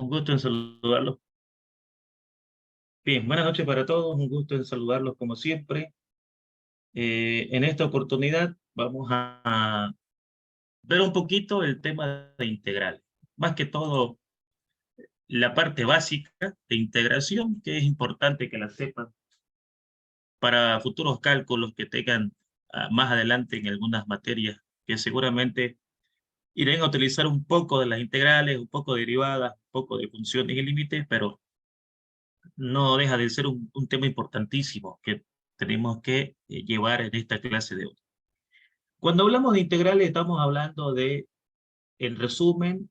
Un gusto en saludarlos. Bien, buenas noches para todos. Un gusto en saludarlos como siempre. En esta oportunidad vamos a ver un poquito el tema de integral. Más que todo, la parte básica de integración, que es importante que la sepan para futuros cálculos que tengan más adelante en algunas materias que seguramente irán a utilizar un poco de las integrales, un poco de derivadas, un poco de funciones y límites, pero no deja de ser un tema importantísimo que tenemos que llevar en esta clase de hoy. Cuando hablamos de integrales, estamos hablando de, en resumen,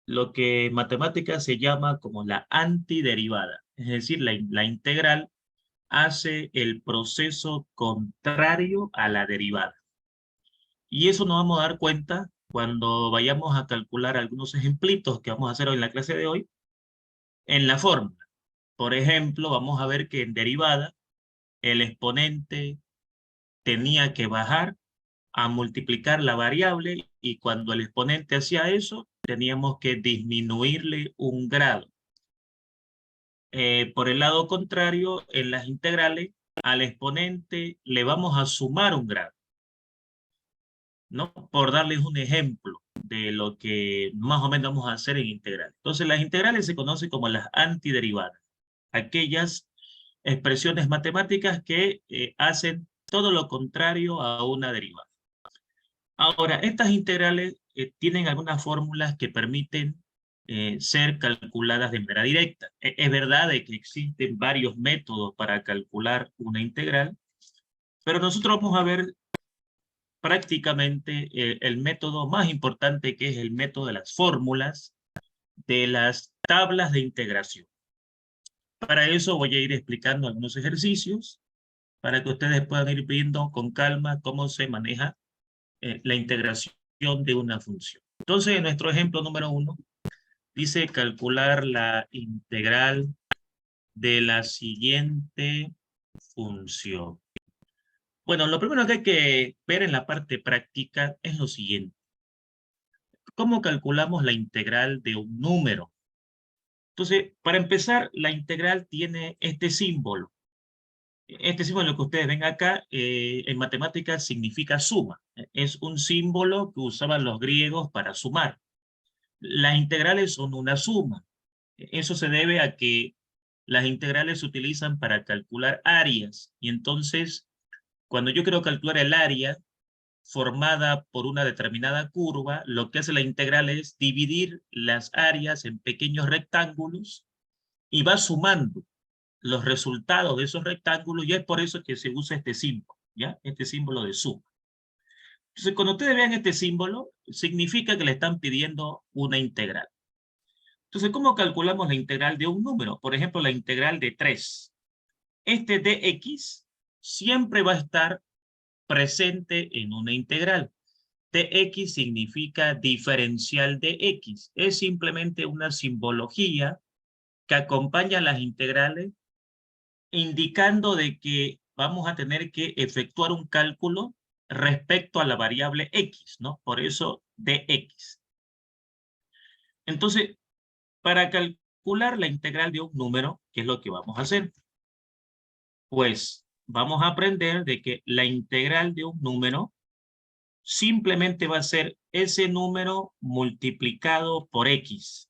lo que en matemáticas se llama como la antiderivada. Es decir, la integral hace el proceso contrario a la derivada. Y eso nos vamos a dar cuenta cuando vayamos a calcular algunos ejemplitos que vamos a hacer hoy en la clase de hoy en la fórmula. Por ejemplo, vamos a ver que en derivada el exponente tenía que bajar a multiplicar la variable y cuando el exponente hacía eso, teníamos que disminuirle un grado. Por el lado contrario, en las integrales, al exponente le vamos a sumar un grado, ¿no? Por darles un ejemplo de lo que más o menos vamos a hacer en integral. Entonces, las integrales se conocen como las antiderivadas, aquellas expresiones matemáticas que hacen todo lo contrario a una derivada. Ahora, estas integrales tienen algunas fórmulas que permiten ser calculadas de manera directa. Es verdad de que existen varios métodos para calcular una integral, pero nosotros vamos a ver prácticamente el método más importante, que es el método de las fórmulas de las tablas de integración. Para eso voy a ir explicando algunos ejercicios para que ustedes puedan ir viendo con calma cómo se maneja la integración de una función. Entonces, en nuestro ejemplo número 1, dice calcular la integral de la siguiente función. Bueno, lo primero que hay que ver en la parte práctica es lo siguiente. ¿Cómo calculamos la integral de un número? Entonces, para empezar, la integral tiene este símbolo. Este símbolo que ustedes ven acá, en matemáticas significa suma. Es un símbolo que usaban los griegos para sumar. Las integrales son una suma. Eso se debe a que las integrales se utilizan para calcular áreas. Y entonces, cuando yo quiero calcular el área formada por una determinada curva, lo que hace la integral es dividir las áreas en pequeños rectángulos y va sumando los resultados de esos rectángulos, y es por eso que se usa este símbolo, ¿ya? Este símbolo de suma. Entonces, cuando ustedes vean este símbolo, significa que le están pidiendo una integral. Entonces, ¿cómo calculamos la integral de un número? Por ejemplo, la integral de 3. Este dx siempre va a estar presente en una integral. Dx significa diferencial de x. Es simplemente una simbología que acompaña a las integrales, indicando de que vamos a tener que efectuar un cálculo respecto a la variable x, ¿no? Por eso dx. Entonces, para calcular la integral de un número, ¿qué es lo que vamos a hacer? Pues vamos a aprender de que la integral de un número simplemente va a ser ese número multiplicado por x.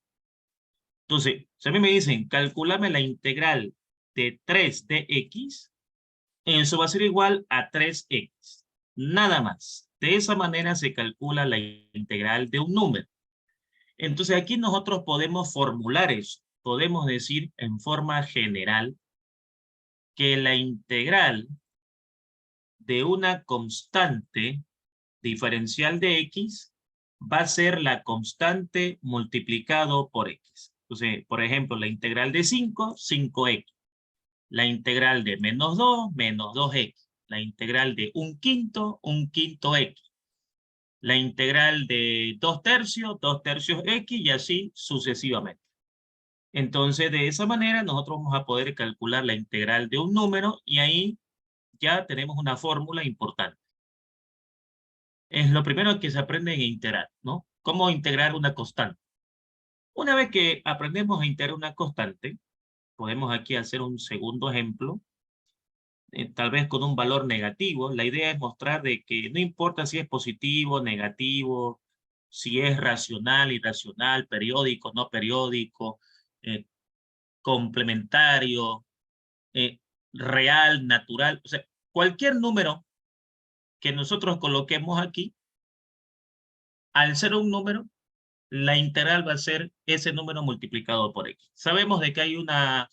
Entonces, si a mí me dicen, calculame la integral de 3 de x, eso va a ser igual a 3x. Nada más. De esa manera se calcula la integral de un número. Entonces aquí nosotros podemos formular eso. Podemos decir en forma general que la integral de una constante diferencial de x va a ser la constante multiplicado por x. Entonces, por ejemplo, la integral de 5, 5x. La integral de menos 2x. La integral de 1/5, 1/5x. La integral de 2/3, 2/3 x y así sucesivamente. Entonces, de esa manera, nosotros vamos a poder calcular la integral de un número y ahí ya tenemos una fórmula importante. Es lo primero que se aprende en integral, ¿no? ¿Cómo integrar una constante? Una vez que aprendemos a integrar una constante, podemos aquí hacer un segundo ejemplo, tal vez con un valor negativo. La idea es mostrar de que no importa si es positivo, negativo, si es racional, irracional, periódico, no periódico, eh, complementario, eh, real, natural, o sea, cualquier número que nosotros coloquemos aquí, al ser un número, la integral va a ser ese número multiplicado por x. Sabemos de que hay una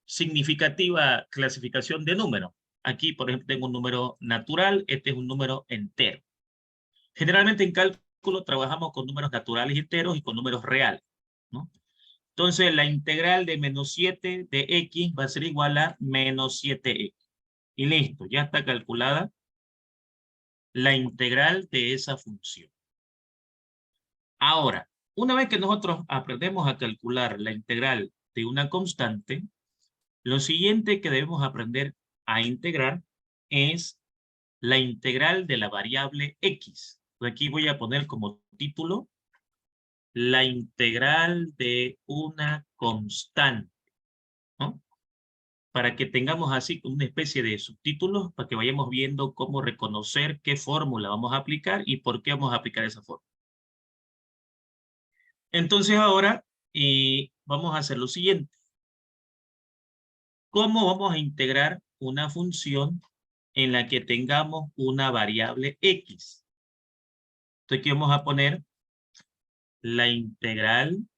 significativa clasificación de números. Aquí, por ejemplo, tengo un número natural, este es un número entero. Generalmente en cálculo trabajamos con números naturales enteros y con números reales, ¿no? Entonces, la integral de menos 7 de x va a ser igual a menos 7x. Y listo, ya está calculada la integral de esa función. Ahora, una vez que nosotros aprendemos a calcular la integral de una constante, lo siguiente que debemos aprender a integrar es la integral de la variable x. Aquí voy a poner como título la integral de una constante, ¿no? Para que tengamos así una especie de subtítulos, para que vayamos viendo cómo reconocer qué fórmula vamos a aplicar y por qué vamos a aplicar esa fórmula. Entonces ahora vamos a hacer lo siguiente. ¿Cómo vamos a integrar una función en la que tengamos una variable x? Entonces aquí vamos a poner la integral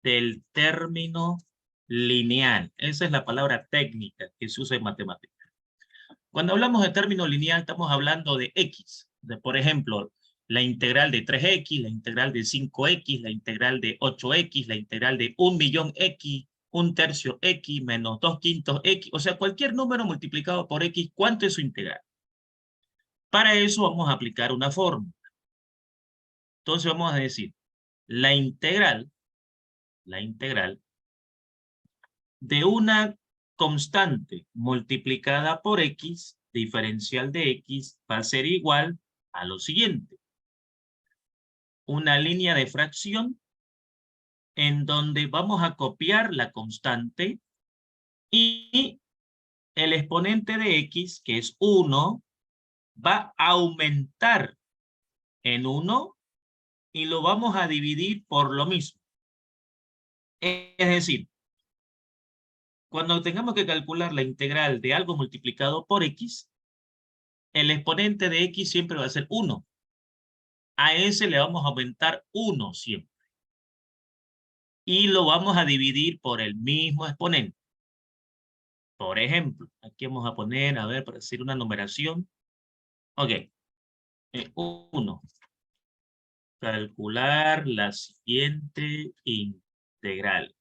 del término lineal. Esa es la palabra técnica que se usa en matemáticas. Cuando hablamos de término lineal, estamos hablando de x. Por ejemplo, la integral de 3x, la integral de 5x, la integral de 8x, la integral de 1.000.000x, 1/3 x menos 2/5 x. O sea, cualquier número multiplicado por x, ¿cuánto es su integral? Para eso vamos a aplicar una fórmula. Entonces vamos a decir, la integral de una constante multiplicada por x, diferencial de x, va a ser igual a lo siguiente. Una línea de fracción en donde vamos a copiar la constante y el exponente de x, que es 1, va a aumentar en 1 y lo vamos a dividir por lo mismo. Es decir, cuando tengamos que calcular la integral de algo multiplicado por x, el exponente de x siempre va a ser 1. A ese le vamos a aumentar 1 siempre. Y lo vamos a dividir por el mismo exponente. Por ejemplo, aquí vamos a poner, a ver, para decir una numeración. Ok. 1. Calcular la siguiente integral.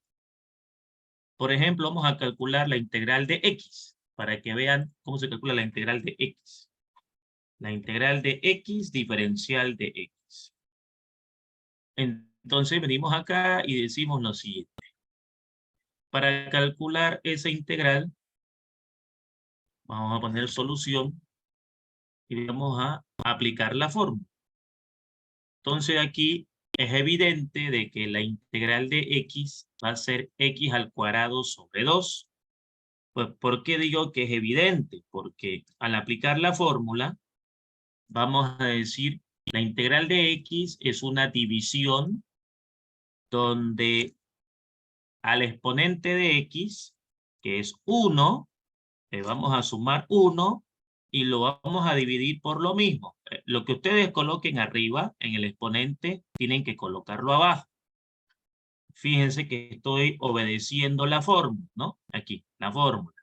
Por ejemplo, vamos a calcular la integral de x, para que vean cómo se calcula la integral de x. La integral de x diferencial de x. Entonces venimos acá y decimos lo siguiente. Para calcular esa integral, vamos a poner solución y vamos a aplicar la fórmula. Entonces aquí es evidente de que la integral de x va a ser x al cuadrado sobre 2. Pues, ¿por qué digo que es evidente? Porque al aplicar la fórmula, vamos a decir, la integral de x es una división donde al exponente de x, que es 1, le vamos a sumar 1 y lo vamos a dividir por lo mismo. Lo que ustedes coloquen arriba en el exponente, tienen que colocarlo abajo. Fíjense que estoy obedeciendo la fórmula, ¿no? Aquí, la fórmula.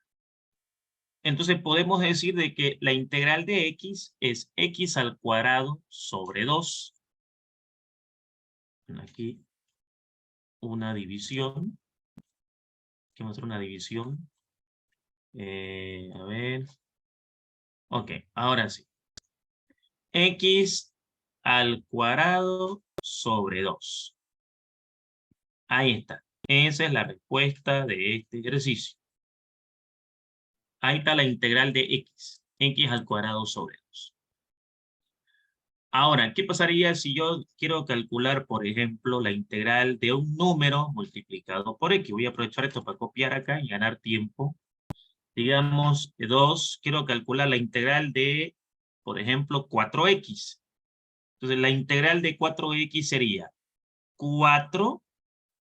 Entonces podemos decir de que la integral de x es x al cuadrado sobre 2. Aquí una división. Aquí vamos a hacer una división. A ver. Ok, ahora sí. X al cuadrado sobre 2. Ahí está. Esa es la respuesta de este ejercicio. Ahí está la integral de x. X al cuadrado sobre 2. Ahora, ¿qué pasaría si yo quiero calcular, por ejemplo, la integral de un número multiplicado por x? Voy a aprovechar esto para copiar acá y ganar tiempo. Digamos, 2, quiero calcular la integral de, por ejemplo, 4x. Entonces, la integral de 4x sería 4,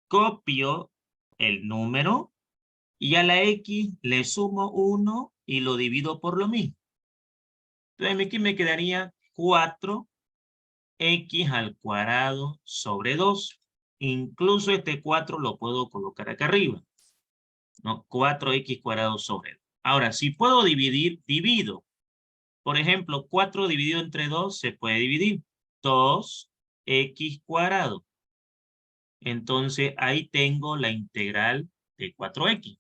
copio el número, y a la x le sumo 1 y lo divido por lo mismo. Entonces, aquí me quedaría 4x al cuadrado sobre 2. Incluso este 4 lo puedo colocar acá arriba, ¿no? 4x cuadrado sobre 2. Ahora, si puedo dividir, divido. Por ejemplo, 4 dividido entre 2 se puede dividir. 2x cuadrado. Entonces, ahí tengo la integral de 4x.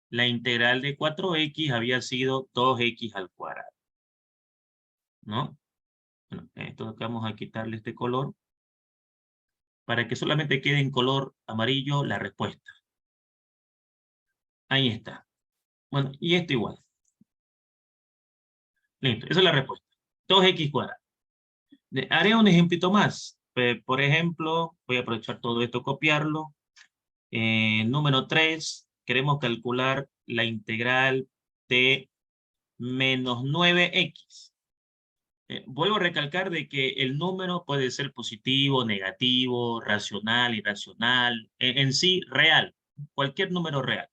La integral de 4x había sido 2x al cuadrado, ¿no? Bueno, esto acá vamos a quitarle este color para que solamente quede en color amarillo la respuesta. Ahí está. Bueno, y esto igual. Listo, esa es la respuesta. 2x cuadrado. Haré un ejemplito más. Por ejemplo, voy a aprovechar todo esto, copiarlo. Número 3, queremos calcular la integral de menos 9x. Vuelvo a recalcar de que el número puede ser positivo, negativo, racional, irracional, en sí real, cualquier número real.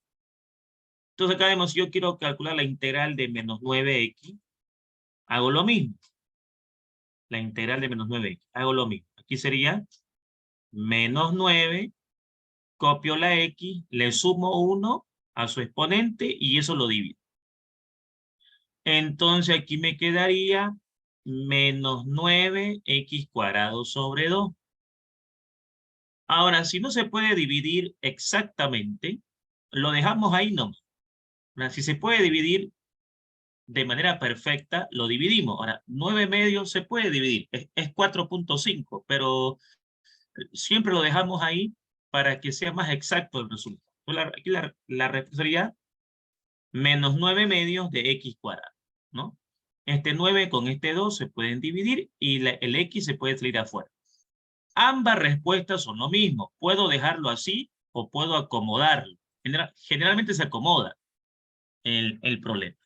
Entonces acá vemos, si yo quiero calcular la integral de menos 9x, hago lo mismo. La integral de menos 9x, hago lo mismo. Aquí sería menos 9, copio la x, le sumo 1 a su exponente y eso lo divido. Entonces aquí me quedaría menos 9x cuadrado sobre 2. Ahora, si no se puede dividir exactamente, lo dejamos ahí nomás. Ahora, si se puede dividir de manera perfecta, lo dividimos. Ahora, 9 medios se puede dividir, es 4.5, pero siempre lo dejamos ahí para que sea más exacto el resultado. Aquí la respuesta sería menos 9 medios de x cuadrado, ¿no? Este 9 con este 2 se pueden dividir y el x se puede salir afuera. Ambas respuestas son lo mismo. Puedo dejarlo así o puedo acomodarlo. Generalmente se acomoda el problema.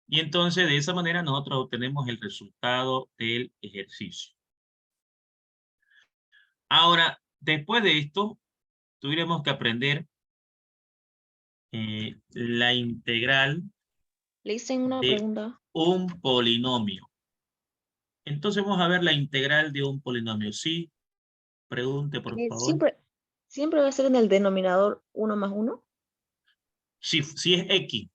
Y entonces de esa manera nosotros obtenemos el resultado del ejercicio. Ahora, después de esto, tuviéramos que aprender la integral Le hice una de pregunta. un polinomio. Entonces vamos a ver la integral de un polinomio. Sí, pregunte por favor. Siempre va a ser en el denominador 1 más 1. Si es x.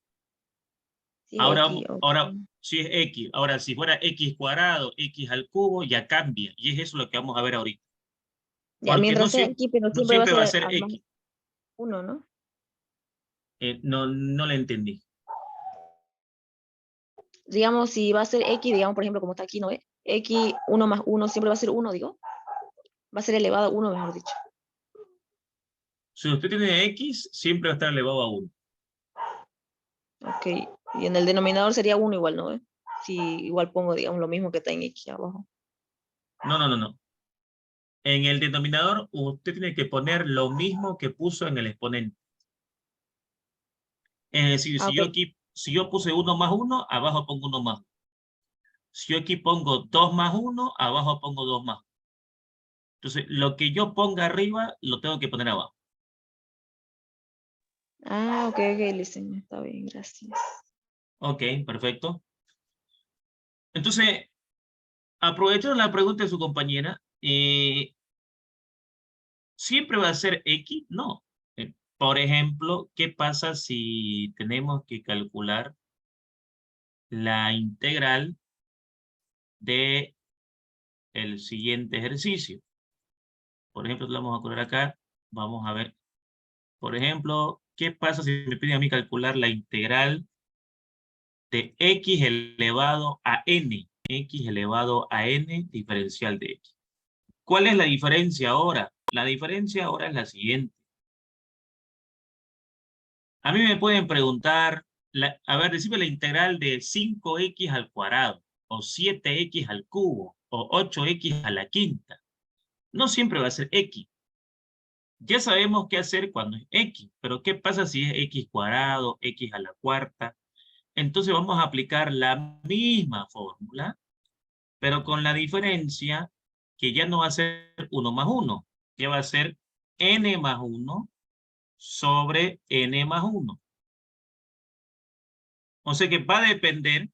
Sí, Ahora, X. Ok. ahora, si es x. Ahora, si fuera x cuadrado, x al cubo, ya cambia. Y es eso lo que vamos a ver ahorita. Ya, Porque mientras sea X, pero no siempre va a siempre va a ser ser al más x. 1, ¿no? No le entendí. Digamos, si va a ser X, digamos, por ejemplo, como está aquí, ¿no ve? X, 1 más 1, siempre va a ser 1, digo. Va a ser elevado a 1, mejor dicho. Si usted tiene x, siempre va a estar elevado a 1. Ok. Y en el denominador sería 1 igual, ¿no ve? Si igual pongo, digamos, lo mismo que está en X abajo. No. En el denominador, usted tiene que poner lo mismo que puso en el exponente. Es decir, Ah, ok. si yo puse 1 más 1, abajo pongo 1 más. Si yo aquí pongo 2 más 1, abajo pongo 2 más. Entonces, lo que yo ponga arriba, lo tengo que poner abajo. Ah, ok, listen, está bien, gracias. Ok, perfecto. Entonces, aprovechando la pregunta de su compañera, ¿siempre va a ser X? No. Por ejemplo, ¿qué pasa si tenemos que calcular la integral de el siguiente ejercicio? Por ejemplo, lo vamos a poner acá. Vamos a ver. Por ejemplo, ¿qué pasa si me piden a mí calcular la integral de x elevado a n? X elevado a n diferencial de x. ¿Cuál es la diferencia ahora? La diferencia ahora es la siguiente. A mí me pueden preguntar, a ver, decime la integral de 5x al cuadrado. o 7x al cubo, o 8x a la quinta. No siempre va a ser x. Ya sabemos qué hacer cuando es x, pero ¿qué pasa si es x cuadrado, x a la cuarta? Entonces vamos a aplicar la misma fórmula, pero con la diferencia que ya no va a ser 1 más 1, ya va a ser n más 1 sobre n más 1. O sea que va a depender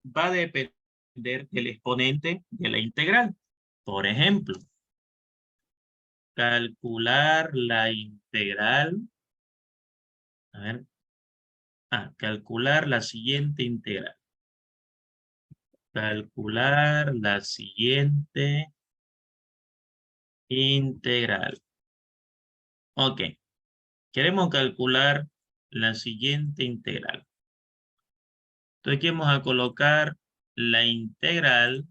del exponente de la integral. Por ejemplo, calcular la integral. A ver. Calcular la siguiente integral. Calcular la siguiente integral. Ok. Queremos calcular la siguiente integral. Entonces aquí vamos a colocar la integral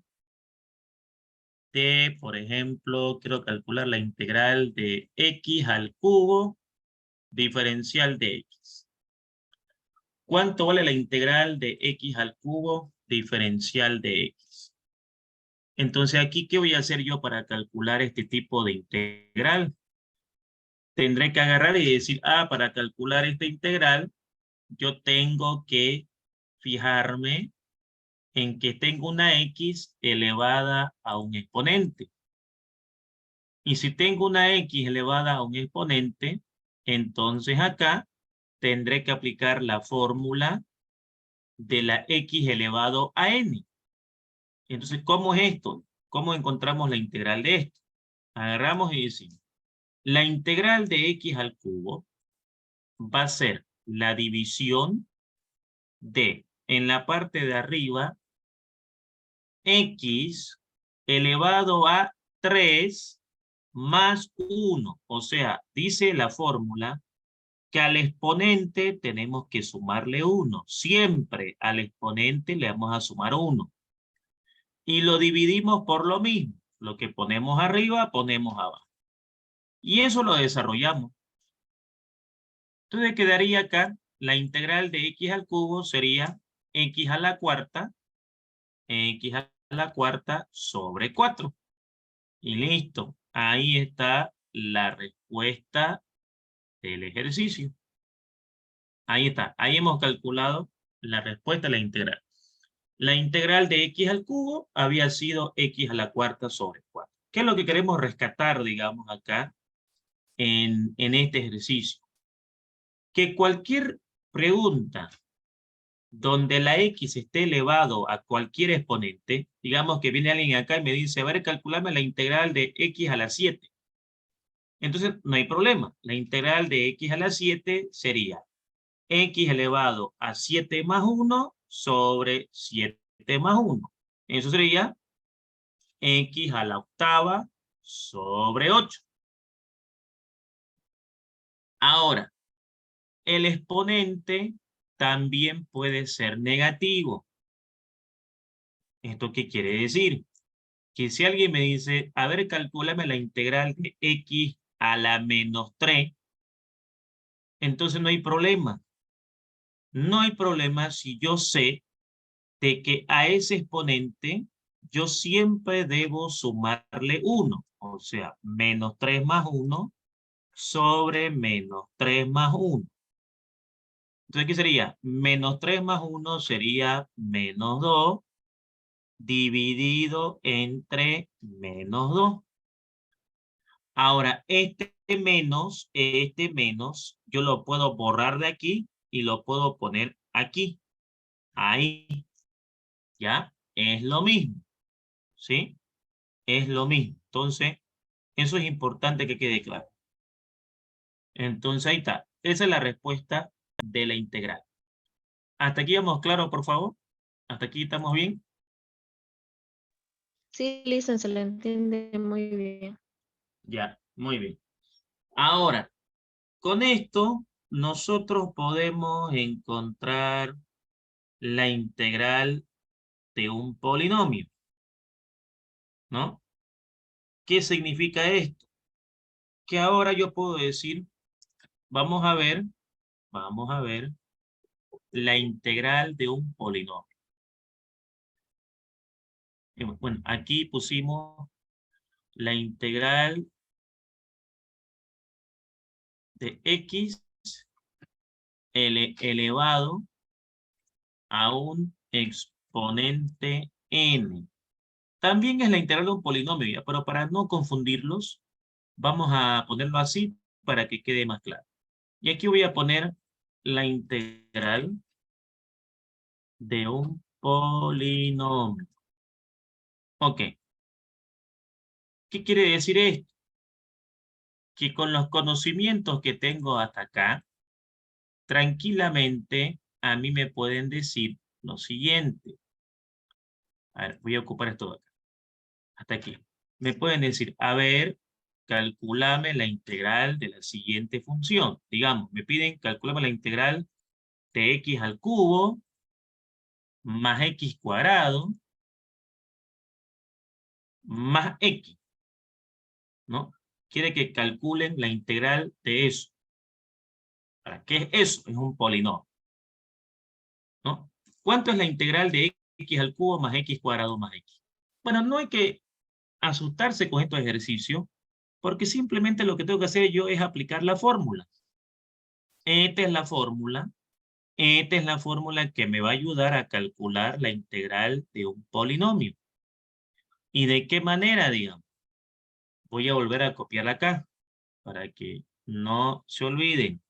de, por ejemplo, quiero calcular la integral de x al cubo diferencial de x. ¿Cuánto vale la integral de x al cubo diferencial de x? Entonces aquí, ¿qué voy a hacer yo para calcular este tipo de integral? Tendré que agarrar y decir, para calcular esta integral, yo tengo que fijarme en que tengo una x elevada a un exponente. Y si tengo una x elevada a un exponente, entonces acá tendré que aplicar la fórmula de la x elevado a n. Entonces, ¿cómo es esto? ¿Cómo encontramos la integral de esto? Agarramos y decimos, la integral de x al cubo va a ser la división de, en la parte de arriba, x elevado a 3 más 1. O sea, dice la fórmula que al exponente tenemos que sumarle 1. Siempre al exponente le vamos a sumar 1. Y lo dividimos por lo mismo. Lo que ponemos arriba, ponemos abajo. Y eso lo desarrollamos. Entonces quedaría acá la integral de x al cubo sería x a la cuarta sobre 4. Y listo. Ahí está la respuesta del ejercicio. Ahí está. Ahí hemos calculado la respuesta a la integral. La integral de x al cubo había sido x a la cuarta sobre 4. ¿Qué es lo que queremos rescatar, digamos, acá en este ejercicio? Que cualquier pregunta donde la x esté elevado a cualquier exponente, digamos que viene alguien acá y me dice, a ver, calculame la integral de x a la 7. Entonces, no hay problema. La integral de x a la 7 sería x elevado a 7 más 1 sobre 7 más 1. Eso sería x a la octava sobre 8. Ahora, el exponente también puede ser negativo. ¿Esto qué quiere decir? Que si alguien me dice, a ver, calcúlame la integral de x a la menos 3, entonces no hay problema. No hay problema si yo sé de que a ese exponente yo siempre debo sumarle 1. O sea, menos 3 más 1 sobre menos 3 más 1. Entonces, ¿qué sería? Menos 3 más 1 sería menos 2 dividido entre menos 2. Ahora, este menos, yo lo puedo borrar de aquí y lo puedo poner aquí. Ahí. ¿Ya? Es lo mismo. ¿Sí? Es lo mismo. Entonces, eso es importante que quede claro. Entonces, ahí está. Esa es la respuesta de la integral. ¿Hasta aquí vamos claro, por favor? ¿Hasta aquí estamos bien? Sí, Lisa, se le entiende muy bien. Ya, muy bien. Ahora, con esto, nosotros podemos encontrar la integral de un polinomio, ¿no? ¿Qué significa esto? Que ahora yo puedo decir, vamos a ver la integral de un polinomio. Bueno, aquí pusimos la integral de x elevado a un exponente n. También es la integral de un polinomio, ¿ya? Pero para no confundirlos, vamos a ponerlo así para que quede más claro. Y aquí voy a poner la integral de un polinomio. Ok. ¿Qué quiere decir esto? Que con los conocimientos que tengo hasta acá, tranquilamente a mí me pueden decir lo siguiente. A ver, voy a ocupar esto de acá. Hasta aquí. Me pueden decir, a ver, calculame la integral de la siguiente función. Digamos, me piden calculame la integral de x al cubo más x cuadrado más x, ¿no? Quiere que calculen la integral de eso. ¿Para qué es eso? Es un polinomio, ¿no? ¿Cuánto es la integral de x al cubo más x cuadrado más x? Bueno, no hay que asustarse con estos ejercicios, porque simplemente lo que tengo que hacer yo es aplicar la fórmula. Esta es la fórmula. Esta es la fórmula que me va a ayudar a calcular la integral de un polinomio. ¿Y de qué manera, digamos? Voy a volver a copiarla acá, para que no se olviden.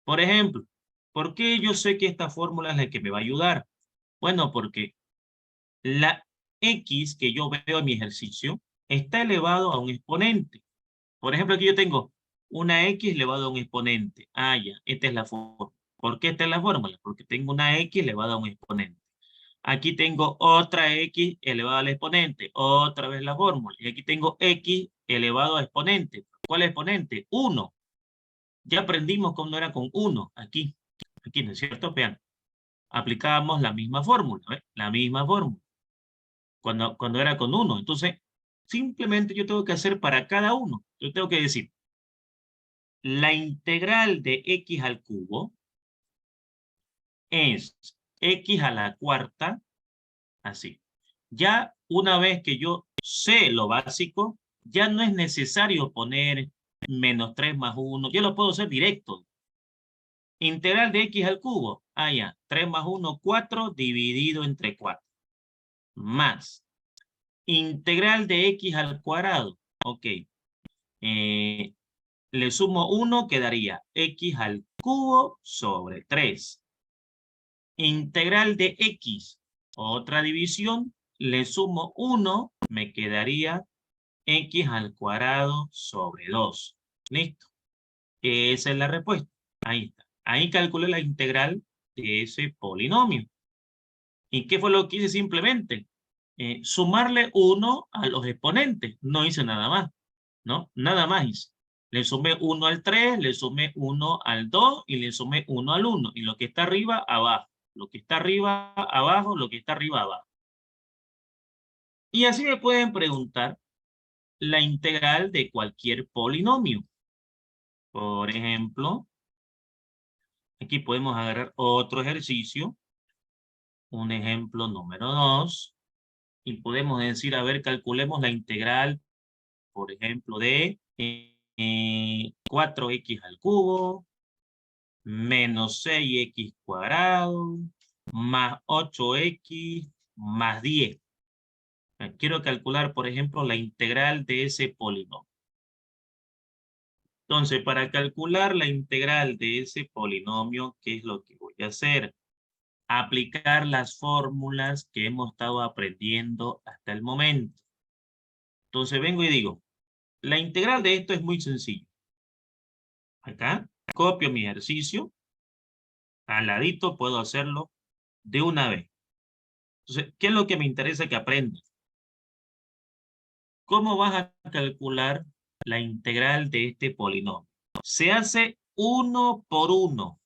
Por ejemplo, ¿por qué yo sé que esta fórmula es la que me va a ayudar? Bueno, porque la x que yo veo en mi ejercicio está elevado a un exponente. Por ejemplo, aquí yo tengo una x elevado a un exponente. Ah, ya, esta es la fórmula. ¿Por qué esta es la fórmula? Porque tengo una x elevada a un exponente. Aquí tengo otra x elevada al exponente. Otra vez la fórmula. Y aquí tengo x elevado a exponente. ¿Cuál exponente? 1. Ya aprendimos cómo era con 1. Aquí, ¿no es cierto? Vean, aplicábamos la misma fórmula. ¿Ve? La misma fórmula. Cuando era con 1. Entonces, simplemente yo tengo que hacer para cada uno. Yo tengo que decir, la integral de x al cubo es x a la cuarta, así. Ya una vez que yo sé lo básico, ya no es necesario poner menos 3 más 1. Yo lo puedo hacer directo. Integral de x al cubo. Ah, ya. 3 más 1, 4 dividido entre 4. Más. Integral de x al cuadrado. Ok. Le sumo 1, quedaría x al cubo sobre 3. Integral de x, otra división, le sumo 1, me quedaría x al cuadrado sobre 2. ¿Listo? Esa es la respuesta. Ahí está. Ahí calculé la integral de ese polinomio. ¿Y qué fue lo que hice simplemente? Sumarle 1 a los exponentes. No hice nada más, ¿no? Nada más hice. Le sumé 1 al 3, le sumé 1 al 2 y le sumé 1 al 1. Y lo que está arriba, abajo. Lo que está arriba, abajo. Lo que está arriba, abajo. Y así me pueden preguntar la integral de cualquier polinomio. Por ejemplo, aquí podemos agarrar otro ejercicio. Un ejemplo número 2. Y podemos decir, a ver, calculemos la integral, por ejemplo, de 4x al cubo menos 6x cuadrado más 8x más 10. Quiero calcular, por ejemplo, la integral de ese polinomio. Entonces, para calcular la integral de ese polinomio, ¿qué es lo que voy a hacer? Aplicar las fórmulas que hemos estado aprendiendo hasta el momento. Entonces vengo y digo, la integral de esto es muy sencillo. Acá copio mi ejercicio. Al ladito puedo hacerlo de una vez. Entonces, ¿qué es lo que me interesa que aprendas? ¿Cómo vas a calcular la integral de este polinomio? Se hace 1 por 1.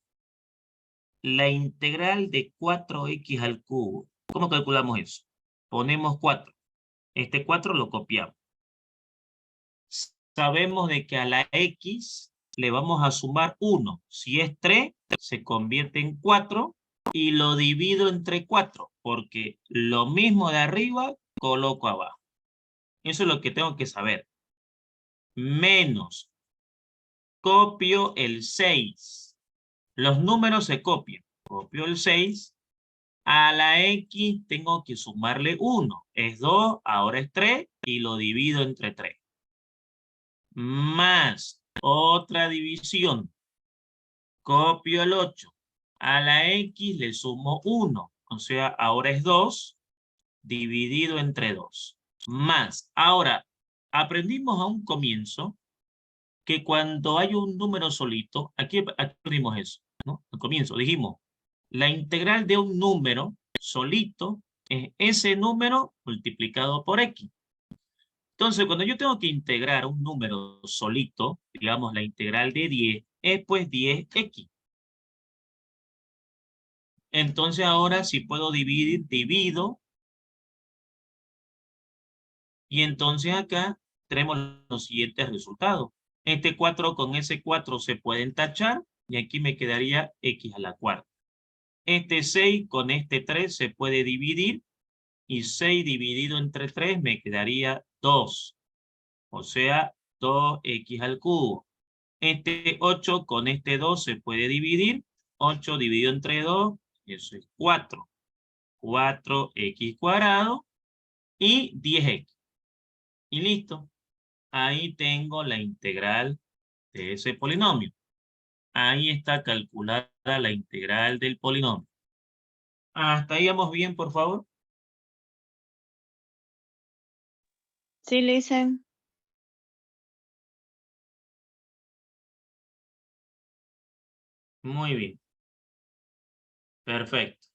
La integral de 4x al cubo. ¿Cómo calculamos eso? Ponemos 4. Este 4 lo copiamos. Sabemos de que a la x le vamos a sumar 1. Si es 3, se convierte en 4 y lo divido entre 4. porque lo mismo de arriba coloco abajo. Eso es lo que tengo que saber. Menos. Copio el 6. Los números se copian. Copio el 6. A la X tengo que sumarle 1. Es 2, ahora es 3 y lo divido entre 3. Más otra división. Copio el 8. A la X le sumo 1. O sea, ahora es 2 dividido entre 2. Más. Ahora, aprendimos a un comienzo que cuando hay un número solito, aquí aprendimos eso, ¿no? Al comienzo dijimos, la integral de un número solito es ese número multiplicado por X. Entonces, cuando yo tengo que integrar un número solito, digamos la integral de 10, es pues 10X. Entonces ahora si puedo dividir, divido. Y entonces acá tenemos los siguientes resultados. Este 4 con ese 4 se pueden tachar y aquí me quedaría X a la cuarta. Este 6 con este 3 se puede dividir y 6 dividido entre 3 me quedaría 2. O sea, 2X al cubo. Este 8 con este 2 se puede dividir. 8 dividido entre 2, eso es 4. 4X cuadrado y 10X. Y listo. Ahí tengo la integral de ese polinomio. Ahí está calculada la integral del polinomio. ¿Hasta ahí vamos bien, por favor? Sí, le hice. Muy bien. Perfecto.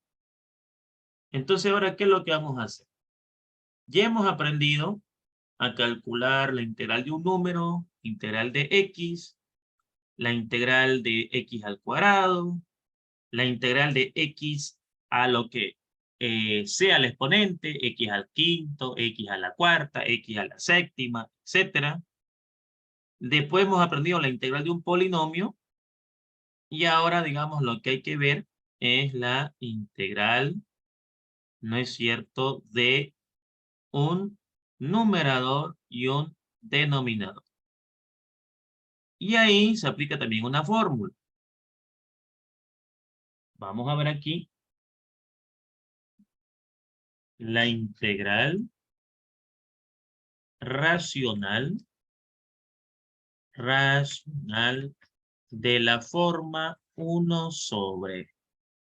Entonces, ahora, ¿qué es lo que vamos a hacer? Ya hemos aprendido a calcular la integral de un número, integral de X, la integral de X al cuadrado, la integral de X a lo que sea el exponente, X al quinto, X a la cuarta, X a la séptima, etc. Después hemos aprendido la integral de un polinomio y ahora, digamos, lo que hay que ver es la integral, ¿no es cierto?, de un numerador y un denominador. Y ahí se aplica también una fórmula. Vamos a ver aquí la integral racional de la forma 1 sobre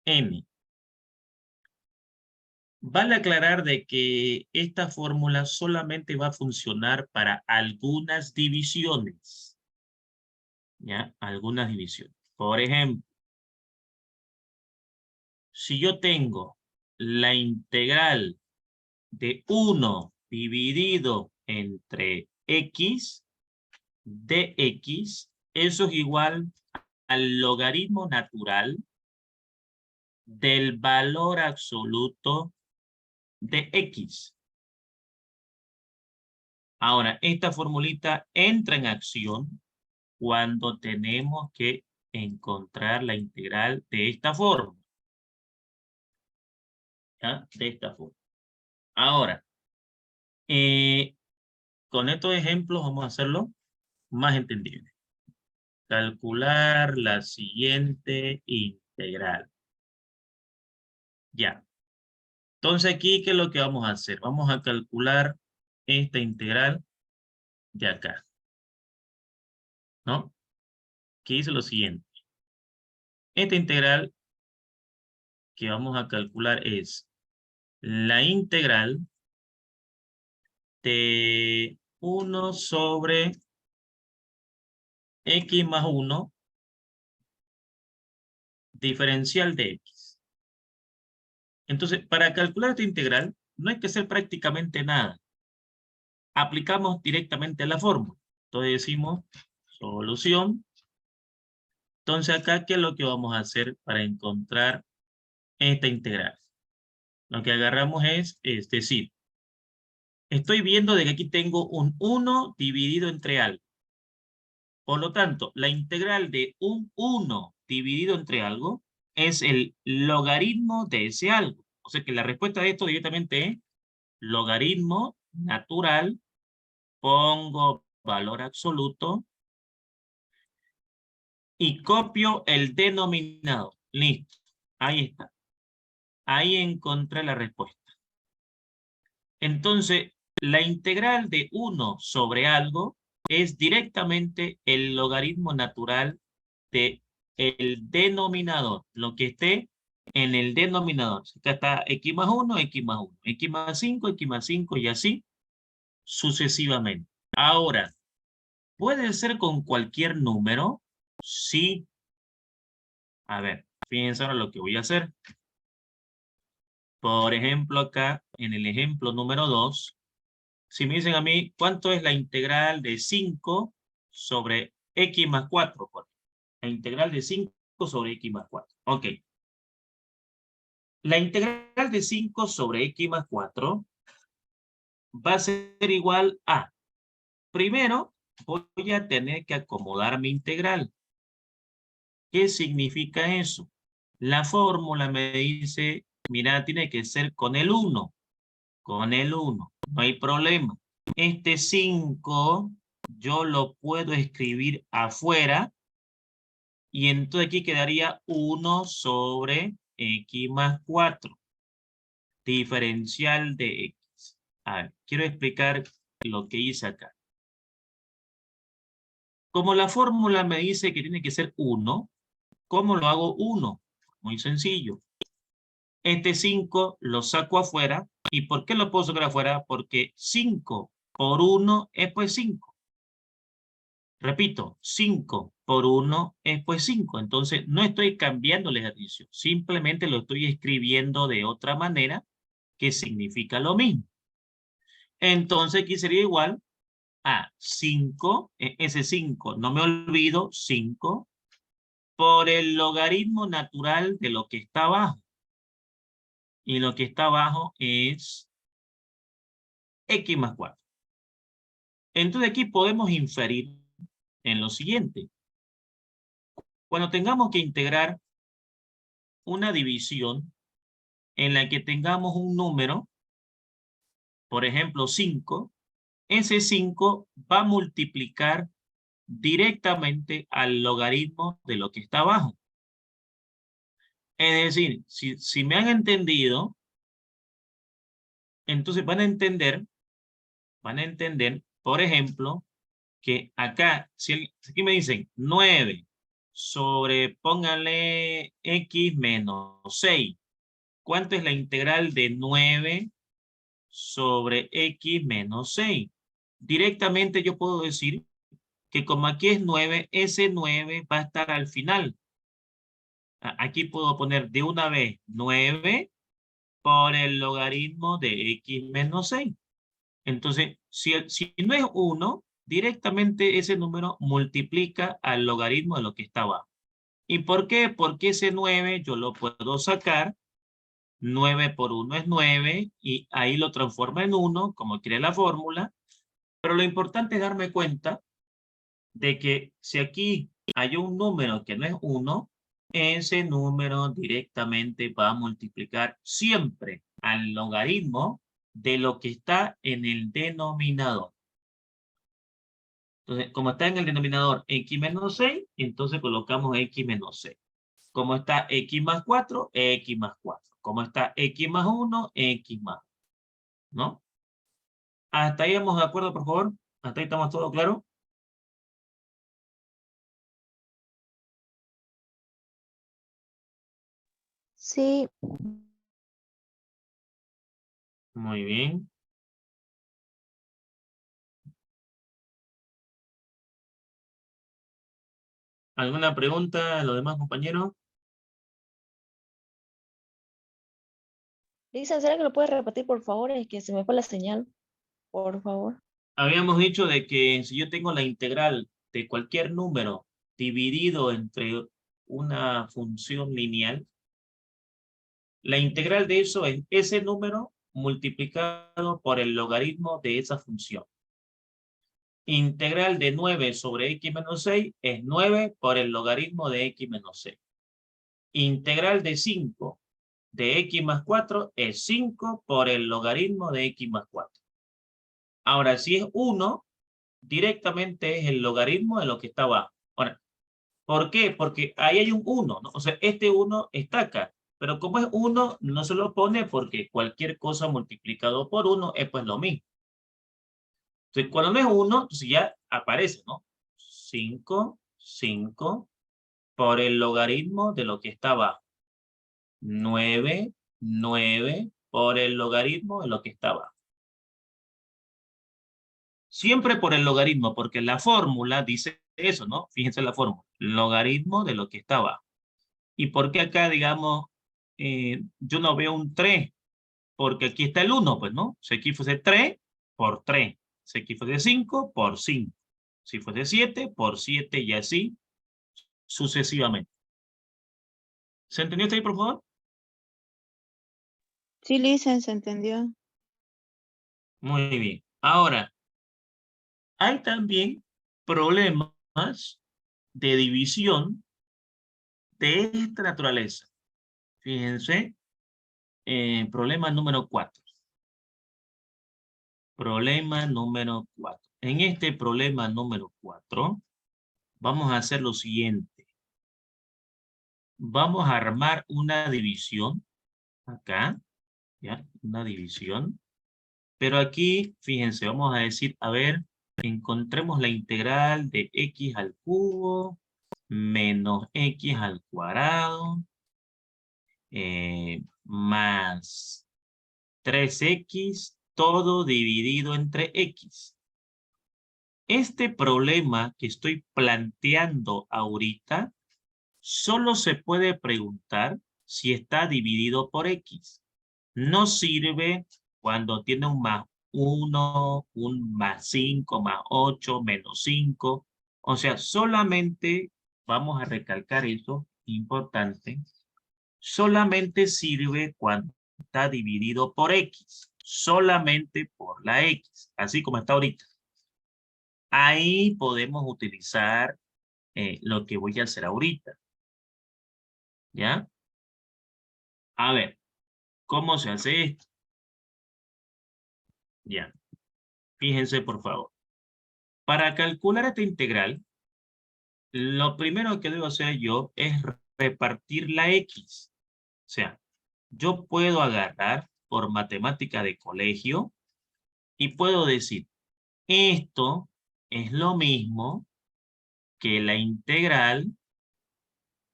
n. Vale aclarar de que esta fórmula solamente va a funcionar para algunas divisiones. ¿Ya? Algunas divisiones. Por ejemplo, si yo tengo la integral de 1 dividido entre x de x, eso es igual al logaritmo natural del valor absoluto de x. Ahora, esta formulita entra en acción cuando tenemos que encontrar la integral de esta forma. ¿Ya? De esta forma. Ahora, con estos ejemplos vamos a hacerlo más entendible. Calcular la siguiente integral. Ya. Entonces aquí, ¿qué es lo que vamos a hacer? Vamos a calcular esta integral de acá. ¿No? Que dice lo siguiente. Esta integral que vamos a calcular es la integral de 1 sobre x más 1 diferencial de x. Entonces, para calcular esta integral, no hay que hacer prácticamente nada. Aplicamos directamente la fórmula. Entonces decimos solución. Entonces acá, ¿qué es lo que vamos a hacer para encontrar esta integral? Lo que agarramos es decir, estoy viendo de que aquí tengo un 1 dividido entre algo. Por lo tanto, la integral de un 1 dividido entre algo es el logaritmo de ese algo. O sea que la respuesta de esto directamente es logaritmo natural, pongo valor absoluto y copio el denominador. Listo. Ahí está. Ahí encontré la respuesta. Entonces, la integral de 1 sobre algo es directamente el logaritmo natural de el denominador, lo que esté en el denominador. Acá está x más 1, x más 1, x más 5, x más 5 y así sucesivamente. Ahora, ¿puede ser con cualquier número? Sí. A ver, fíjense ahora lo que voy a hacer. Por ejemplo, acá en el ejemplo número 2, si me dicen a mí, ¿cuánto es la integral de 5 sobre x más 4? La integral de 5 sobre x más 4. Ok. La integral de 5 sobre x más 4 va a ser igual a, primero, voy a tener que acomodar mi integral. ¿Qué significa eso? La fórmula me dice, mira, tiene que ser con el 1. Con el 1, no hay problema. Este 5 yo lo puedo escribir afuera y entonces aquí quedaría 1 sobre x más 4. Diferencial de x. A ver, quiero explicar lo que hice acá. Como la fórmula me dice que tiene que ser 1, ¿cómo lo hago 1? Muy sencillo. Este 5 lo saco afuera. ¿Y por qué lo puedo sacar afuera? Porque 5 por 1 es pues 5. Repito, 5 por 1 es pues 5. Entonces, no estoy cambiando el ejercicio. Simplemente lo estoy escribiendo de otra manera que significa lo mismo. Entonces, aquí sería igual a 5, ese 5, no me olvido, 5 por el logaritmo natural de lo que está abajo. Y lo que está abajo es x más 4. Entonces aquí podemos inferir en lo siguiente. Cuando tengamos que integrar una división en la que tengamos un número, por ejemplo 5, ese 5 va a multiplicar directamente al logaritmo de lo que está abajo. Es decir, si me han entendido, entonces van a entender, por ejemplo, que acá, si aquí me dicen 9 sobre, pónganle x menos 6. ¿Cuánto es la integral de 9 sobre x menos 6? Directamente yo puedo decir que como aquí es 9, ese 9 va a estar al final. Aquí puedo poner de una vez 9 por el logaritmo de x menos 6. Entonces, si no es 1, directamente ese número multiplica al logaritmo de lo que está abajo. ¿Y por qué? Porque ese 9 yo lo puedo sacar. 9 por 1 es 9 y ahí lo transforma en 1, como quiere la fórmula. Pero lo importante es darme cuenta de que si aquí hay un número que no es 1, ese número directamente va a multiplicar siempre al logaritmo de lo que está en el denominador. Entonces, como está en el denominador x menos 6, entonces colocamos x menos 6. Como está x más 4, x más 4. Como está x más 1, x más 1. ¿No? ¿Hasta ahí vamos de acuerdo, por favor? ¿Hasta ahí estamos todos claros? Sí, Muy bien. ¿Alguna pregunta a los demás compañeros? Lisa, ¿será que lo puedes repetir, por favor? Es que se me fue la señal, por favor. Habíamos dicho de que si yo tengo la integral de cualquier número dividido entre una función lineal, la integral de eso es ese número multiplicado por el logaritmo de esa función. Integral de 9 sobre x menos 6 es 9 por el logaritmo de x menos 6. Integral de 5 de x más 4 es 5 por el logaritmo de x más 4. Ahora, si es 1, directamente es el logaritmo de lo que está abajo. Ahora, ¿por qué? Porque ahí hay un 1, ¿no? O sea, este 1 está acá. Pero como es 1, no se lo pone porque cualquier cosa multiplicado por 1 es pues lo mismo. Entonces, cuando no es 1, entonces ya aparece, ¿no? 5 por el logaritmo de lo que está abajo. 9 por el logaritmo de lo que está abajo. Siempre por el logaritmo, porque la fórmula dice eso, ¿no? Fíjense la fórmula. Logaritmo de lo que está abajo. ¿Y por qué acá, digamos, yo no veo un 3? Porque aquí está el 1, pues, ¿no? Si aquí fuese 3, por 3. Si aquí fuese 5, por 5. Si fuese 7, por 7 y así sucesivamente. ¿Se entendió esto ahí, por favor? Sí, Lisa, se entendió. Muy bien. Ahora, hay también problemas de división de esta naturaleza. Fíjense, problema número 4. Problema número 4. En este problema número 4, vamos a hacer lo siguiente. Vamos a armar una división acá, ¿ya? Una división. Pero aquí, fíjense, vamos a decir, a ver, encontremos la integral de x al cubo menos x al cuadrado más 3x, todo dividido entre x. Este problema que estoy planteando ahorita solo se puede preguntar si está dividido por x. No sirve cuando tiene un más 1, un más 5, más 8, menos 5. O sea, solamente, vamos a recalcar eso, importante, solamente sirve cuando está dividido por x. Solamente por la x, así como está ahorita. Ahí podemos utilizar lo que voy a hacer ahorita. ¿Ya? A ver, ¿cómo se hace esto? Ya. Fíjense, por favor. Para calcular esta integral, lo primero que debo hacer yo es repartir la x. O sea, yo puedo agarrar por matemática de colegio y puedo decir, esto es lo mismo que la integral,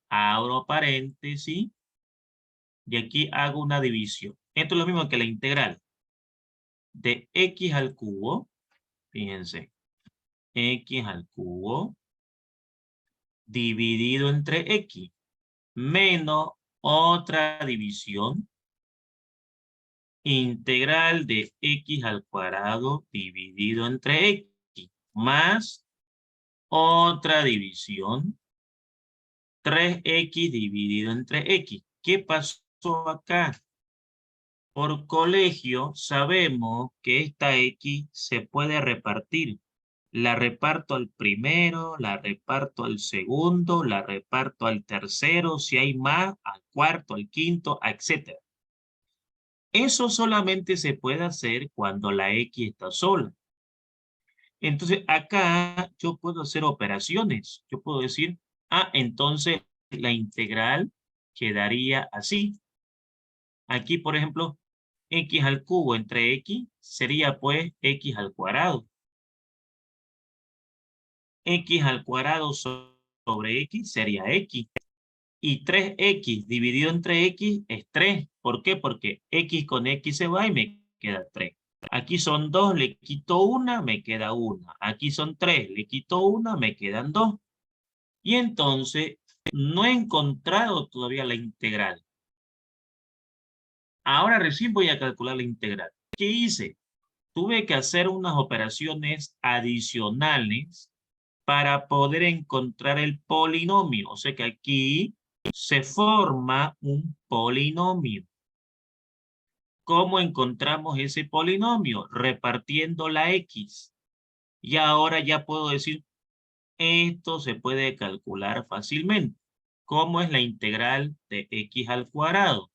abro paréntesis, y aquí hago una división. Esto es lo mismo que la integral de x al cubo, fíjense, x al cubo dividido entre x, menos otra división, integral de x al cuadrado dividido entre x, más otra división, 3x dividido entre x. ¿Qué pasó acá? Por colegio sabemos que esta x se puede repartir. La reparto al primero, la reparto al segundo, la reparto al tercero, si hay más, al cuarto, al quinto, etc. Eso solamente se puede hacer cuando la x está sola. Entonces acá yo puedo hacer operaciones. Yo puedo decir, entonces la integral quedaría así. Aquí, por ejemplo, x al cubo entre x sería pues x al cuadrado. X al cuadrado sobre x sería x. Y 3x dividido entre x es 3. ¿Por qué? Porque x con x se va y me queda 3. Aquí son 2, le quito 1, me queda 1. Aquí son 3, le quito 1, me quedan 2. Y entonces no he encontrado todavía la integral. Ahora recién voy a calcular la integral. ¿Qué hice? Tuve que hacer unas operaciones adicionales para poder encontrar el polinomio. O sea que aquí se forma un polinomio. ¿Cómo encontramos ese polinomio? Repartiendo la x. Y ahora ya puedo decir, esto se puede calcular fácilmente. ¿Cómo es la integral de x al cuadrado?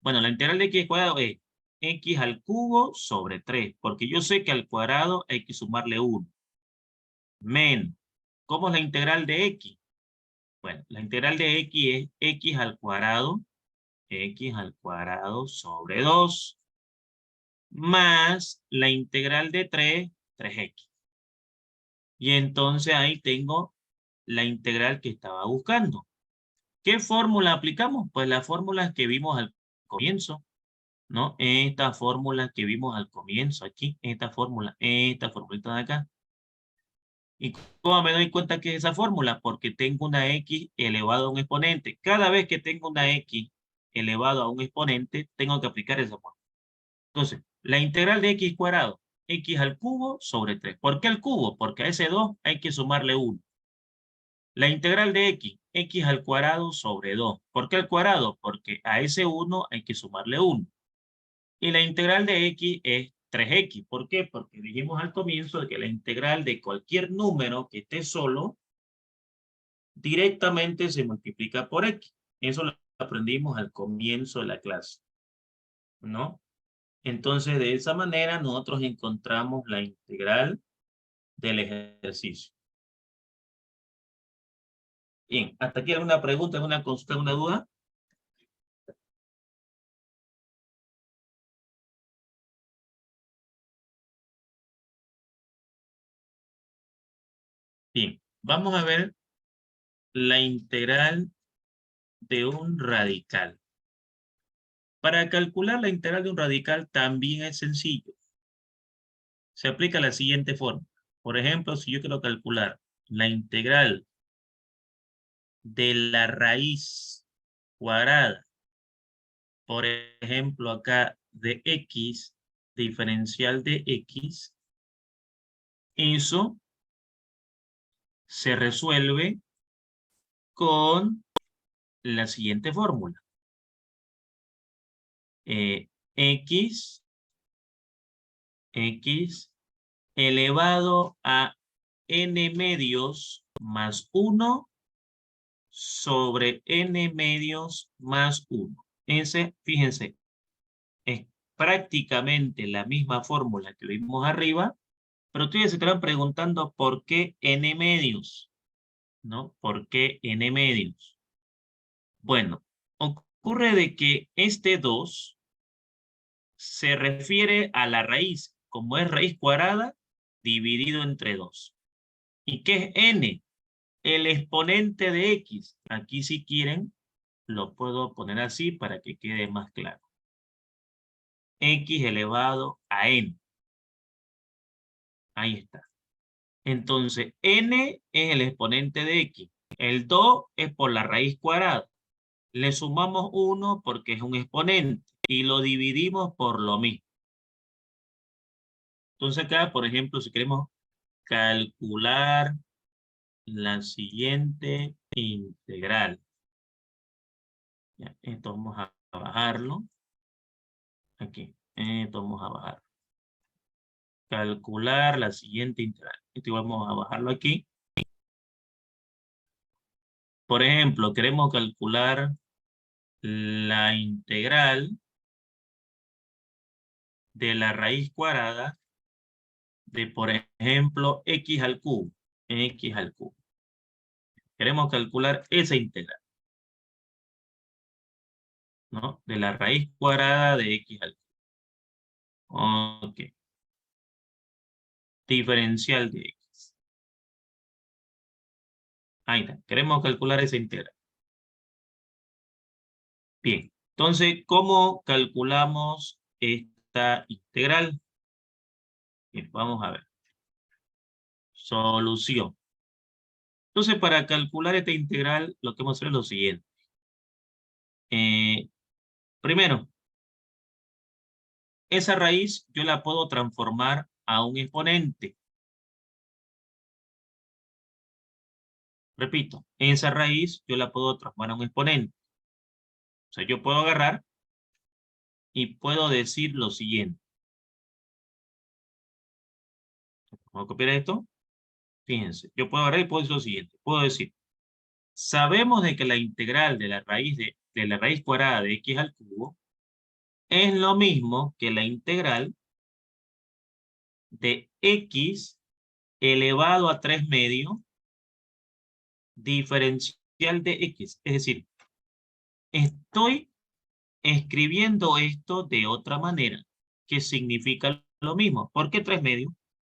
Bueno, la integral de x cuadrado es x al cubo sobre 3, porque yo sé que al cuadrado hay que sumarle 1. Menos, ¿cómo es la integral de x? Bueno, la integral de x es x al cuadrado sobre 2, más la integral de 3x. Y entonces ahí tengo la integral que estaba buscando. ¿Qué fórmula aplicamos? Pues las fórmulas que vimos al comienzo, ¿no? Esta fórmula que vimos al comienzo, aquí, esta formulita de acá. ¿Y cómo me doy cuenta que es esa fórmula? Porque tengo una x elevado a un exponente. Cada vez que tengo una x elevado a un exponente, tengo que aplicar esa fórmula. Entonces, la integral de x cuadrado, x al cubo sobre 3. ¿Por qué al cubo? Porque a ese 2 hay que sumarle 1. La integral de x al cuadrado sobre 2. ¿Por qué al cuadrado? Porque a ese 1 hay que sumarle 1. Y la integral de x es 3x. ¿Por qué? Porque dijimos al comienzo de que la integral de cualquier número que esté solo directamente se multiplica por x. Eso lo aprendimos al comienzo de la clase, ¿no? Entonces, de esa manera nosotros encontramos la integral del ejercicio. Bien, ¿hasta aquí alguna pregunta, alguna consulta, alguna duda? Bien, vamos a ver la integral de un radical. Para calcular la integral de un radical también es sencillo. Se aplica la siguiente forma. Por ejemplo, si yo quiero calcular la integral de la raíz cuadrada, por ejemplo, acá de x, diferencial de x, eso se resuelve con la siguiente fórmula. X elevado a n medios más 1 sobre n medios más 1. Ese, fíjense, es prácticamente la misma fórmula que vimos arriba, pero ustedes se estarán preguntando por qué n medios, ¿no? ¿Por qué n medios? Bueno, ocurre de que este 2 se refiere a la raíz, como es raíz cuadrada, dividido entre 2. ¿Y qué es n? El exponente de x. Aquí si quieren, lo puedo poner así para que quede más claro. X elevado a n. Ahí está. Entonces, n es el exponente de x. El 2 es por la raíz cuadrada. Le sumamos 1 porque es un exponente y lo dividimos por lo mismo. Entonces acá, por ejemplo, si queremos calcular la siguiente integral. Ya, esto vamos a bajarlo. Aquí, esto vamos a bajar. Calcular la siguiente integral. Esto vamos a bajarlo aquí. Por ejemplo, queremos calcular la integral de la raíz cuadrada de, por ejemplo, x al cubo. X al cubo. Queremos calcular esa integral, ¿no? De la raíz cuadrada de x al cubo. Ok. Diferencial de x. Ahí está. Queremos calcular esa integral. Bien. Entonces, ¿cómo calculamos esta integral? Bien, vamos a ver. Solución. Entonces, para calcular esta integral, lo que vamos a hacer es lo siguiente. Primero, esa raíz yo la puedo transformar a un exponente. Repito, esa raíz yo la puedo transformar a un exponente. O sea, yo puedo agarrar y puedo decir lo siguiente. Vamos a copiar esto. Fíjense, yo puedo agarrar y puedo decir lo siguiente. Puedo decir, sabemos de que la integral de la raíz cuadrada de x al cubo es lo mismo que la integral de x elevado a 3 medios diferencial de x. Es decir, estoy escribiendo esto de otra manera, que significa lo mismo. ¿Por qué 3 medios?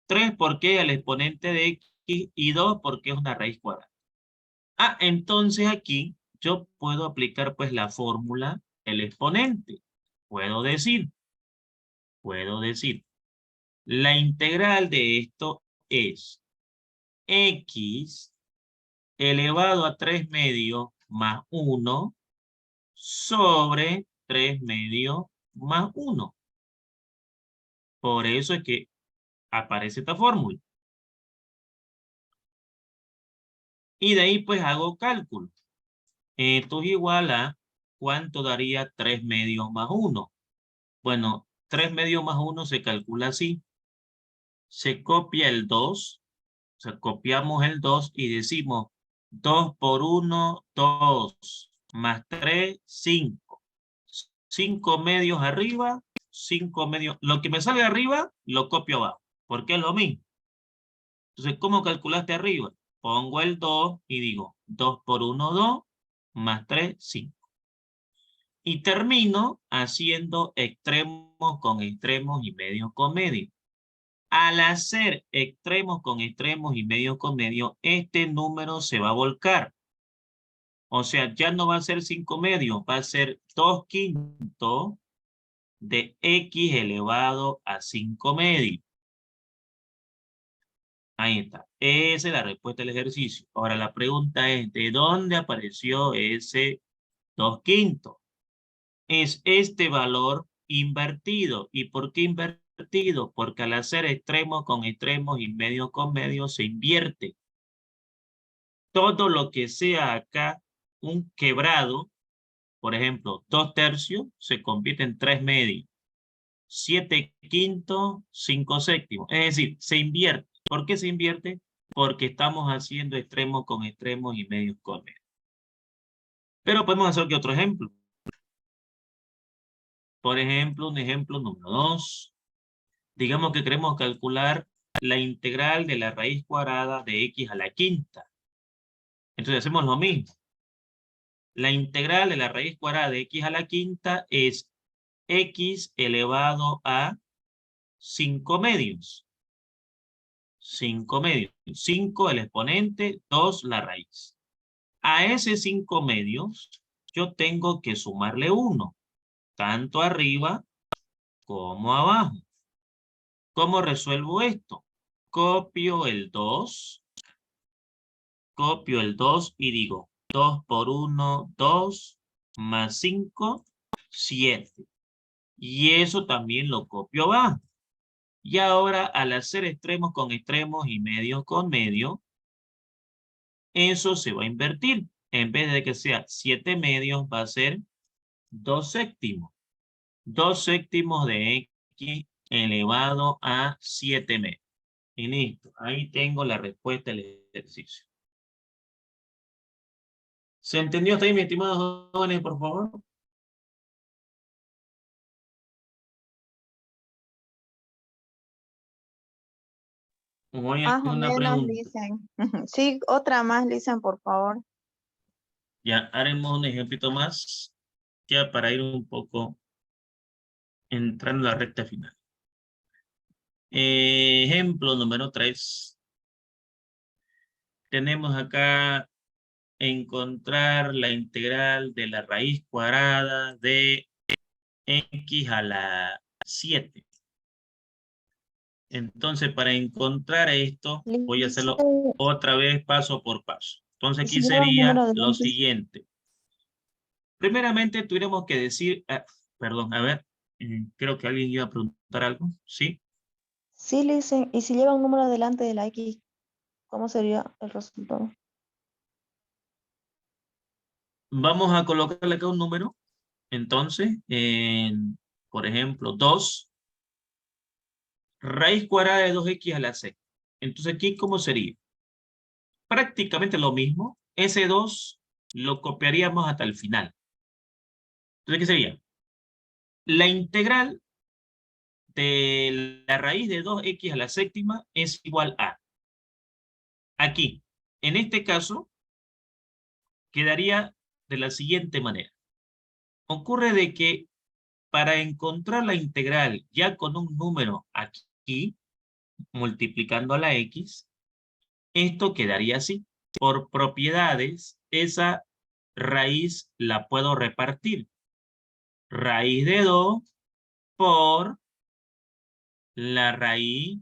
3 porque el exponente de x y 2 porque es una raíz cuadrada. Ah, entonces aquí yo puedo aplicar pues la fórmula, el exponente. Puedo decir, la integral de esto es x elevado a 3 medios más 1 sobre 3 medios más 1. Por eso es que aparece esta fórmula. Y de ahí pues hago cálculo. Esto es igual a ¿cuánto daría 3 medios más 1? Bueno, 3 medios más 1 se calcula así. Se copia el 2. O sea, copiamos el 2 y decimos 2 por 1, 2. Más 3, 5. 5 medios arriba, 5 medios. Lo que me salga arriba, lo copio abajo. Porque es lo mismo. Entonces, ¿cómo calculaste arriba? Pongo el 2 y digo 2 por 1, 2. Más 3, 5. Y termino haciendo extremos con extremos y medios con medios. Al hacer extremos con extremos y medios con medios, este número se va a volcar. O sea, ya no va a ser 5 medios, va a ser 2 quintos de x elevado a 5 medios. Ahí está. Esa es la respuesta del ejercicio. Ahora la pregunta es, ¿de dónde apareció ese 2 quintos? Es este valor invertido. ¿Y por qué invertido? Porque al hacer extremos con extremos y medios con medios se invierte. Todo lo que sea acá un quebrado, por ejemplo, 2 tercios, se convierte en 3 medios. 7 quintos, 5 séptimos. Es decir, se invierte. ¿Por qué se invierte? Porque estamos haciendo extremos con extremos y medios con medios. Pero podemos hacer que otro ejemplo. Por ejemplo, un ejemplo número 2. Digamos que queremos calcular la integral de la raíz cuadrada de x a la quinta. Entonces hacemos lo mismo. La integral de la raíz cuadrada de x a la quinta es x elevado a 5 medios. 5 medios. 5 el exponente, 2 la raíz. A ese 5 medios yo tengo que sumarle 1, tanto arriba como abajo. ¿Cómo resuelvo esto? Copio el 2 y digo 2 por 1, 2, más 5, 7. Y eso también lo copio abajo. Y ahora al hacer extremos con extremos y medios con medios, eso se va a invertir. En vez de que sea 7 medios, va a ser 2 séptimos. 2 séptimos de x elevado a 7 medios. Y listo. Ahí tengo la respuesta del ejercicio. ¿Se entendió hasta ahí, mis estimados jóvenes, por favor? Hoy hay Más o una menos, pregunta. dicen. Sí, otra más, dicen, por favor. Ya haremos un ejemplito más, ya para ir un poco entrando a la recta final. Ejemplo número 3. Tenemos acá encontrar la integral de la raíz cuadrada de x a la 7. Entonces, para encontrar esto, voy a hacerlo otra vez paso por paso. Entonces, ¿Y aquí si lleva un sería número lo delante? siguiente. Primeramente, tuviéramos que decir, perdón, a ver, creo que alguien iba a preguntar algo, ¿sí? Sí, le dicen, y si lleva un número delante de la X, ¿cómo sería el resultado? Vamos a colocarle acá un número. Entonces, por ejemplo, 2 raíz cuadrada de 2x a la 6. Entonces, aquí, ¿cómo sería? Prácticamente lo mismo. Ese 2 lo copiaríamos hasta el final. Entonces, ¿qué sería? La integral de la raíz de 2x a la séptima es igual a. Aquí, en este caso, quedaría de la siguiente manera. Ocurre de que para encontrar la integral ya con un número aquí, multiplicando a la x, esto quedaría así. Por propiedades, esa raíz la puedo repartir. Raíz de 2 por la raíz